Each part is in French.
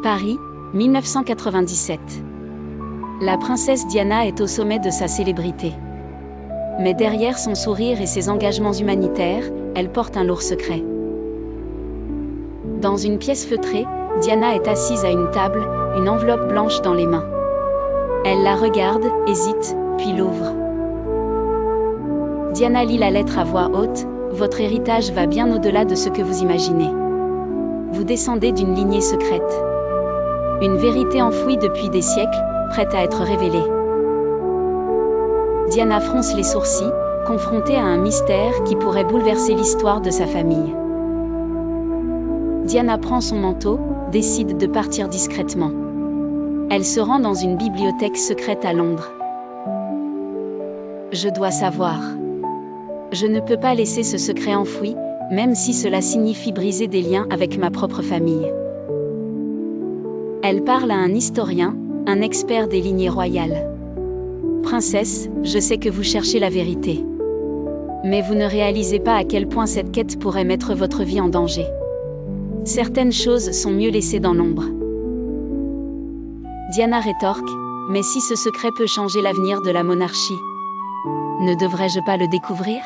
Paris, 1997. La princesse Diana est au sommet de sa célébrité. Mais derrière son sourire et ses engagements humanitaires, elle porte un lourd secret. Dans une pièce feutrée, Diana est assise à une table, une enveloppe blanche dans les mains. Elle la regarde, hésite, puis l'ouvre. Diana lit la lettre à voix haute. Votre héritage va bien au-delà de ce que vous imaginez. Vous descendez d'une lignée secrète. Une vérité enfouie depuis des siècles, prête à être révélée. Diana fronce les sourcils, confrontée à un mystère qui pourrait bouleverser l'histoire de sa famille. Diana prend son manteau, décide de partir discrètement. Elle se rend dans une bibliothèque secrète à Londres. Je dois savoir. Je ne peux pas laisser ce secret enfoui, même si cela signifie briser des liens avec ma propre famille. Elle parle à un historien, un expert des lignées royales. Princesse, je sais que vous cherchez la vérité. Mais vous ne réalisez pas à quel point cette quête pourrait mettre votre vie en danger. Certaines choses sont mieux laissées dans l'ombre. Diana rétorque, mais si ce secret peut changer l'avenir de la monarchie, ne devrais-je pas le découvrir ?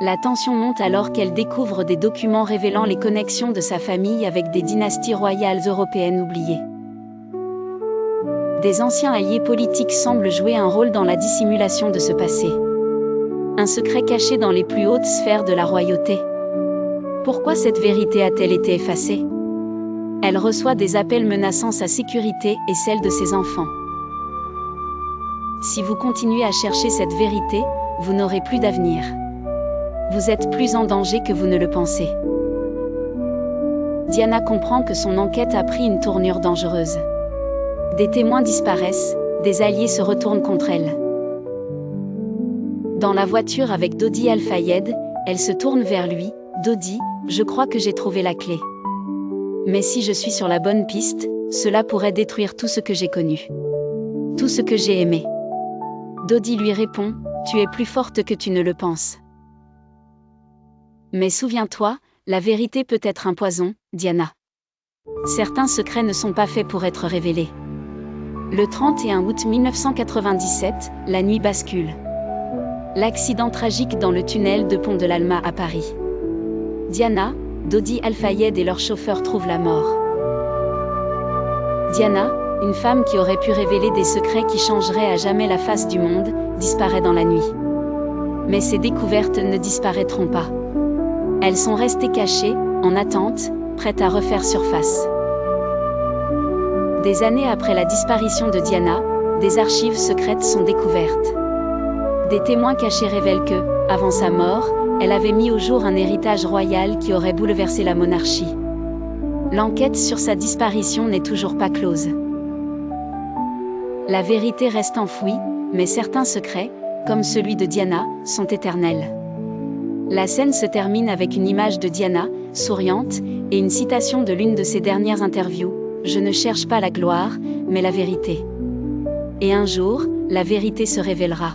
La tension monte alors qu'elle découvre des documents révélant les connexions de sa famille avec des dynasties royales européennes oubliées. Des anciens alliés politiques semblent jouer un rôle dans la dissimulation de ce passé. Un secret caché dans les plus hautes sphères de la royauté. Pourquoi cette vérité a-t-elle été effacée ? Elle reçoit des appels menaçant sa sécurité et celle de ses enfants. Si vous continuez à chercher cette vérité, vous n'aurez plus d'avenir. Vous êtes plus en danger que vous ne le pensez. Diana comprend que son enquête a pris une tournure dangereuse. Des témoins disparaissent, des alliés se retournent contre elle. Dans la voiture avec Dodi Al-Fayed, elle se tourne vers lui. Dodi, je crois que j'ai trouvé la clé. Mais si je suis sur la bonne piste, cela pourrait détruire tout ce que j'ai connu. Tout ce que j'ai aimé. Dodi lui répond, tu es plus forte que tu ne le penses. Mais souviens-toi, la vérité peut être un poison, Diana. Certains secrets ne sont pas faits pour être révélés. Le 31 août 1997, la nuit bascule. L'accident tragique dans le tunnel de Pont de l'Alma à Paris. Diana, Dodi Al-Fayed et leur chauffeur trouvent la mort. Diana, une femme qui aurait pu révéler des secrets qui changeraient à jamais la face du monde, disparaît dans la nuit. Mais ces découvertes ne disparaîtront pas. Elles sont restées cachées, en attente, prêtes à refaire surface. Des années après la disparition de Diana, des archives secrètes sont découvertes. Des témoins cachés révèlent que, avant sa mort, elle avait mis au jour un héritage royal qui aurait bouleversé la monarchie. L'enquête sur sa disparition n'est toujours pas close. La vérité reste enfouie, mais certains secrets, comme celui de Diana, sont éternels. La scène se termine avec une image de Diana, souriante, et une citation de l'une de ses dernières interviews. Je ne cherche pas la gloire, mais la vérité. Et un jour, la vérité se révélera.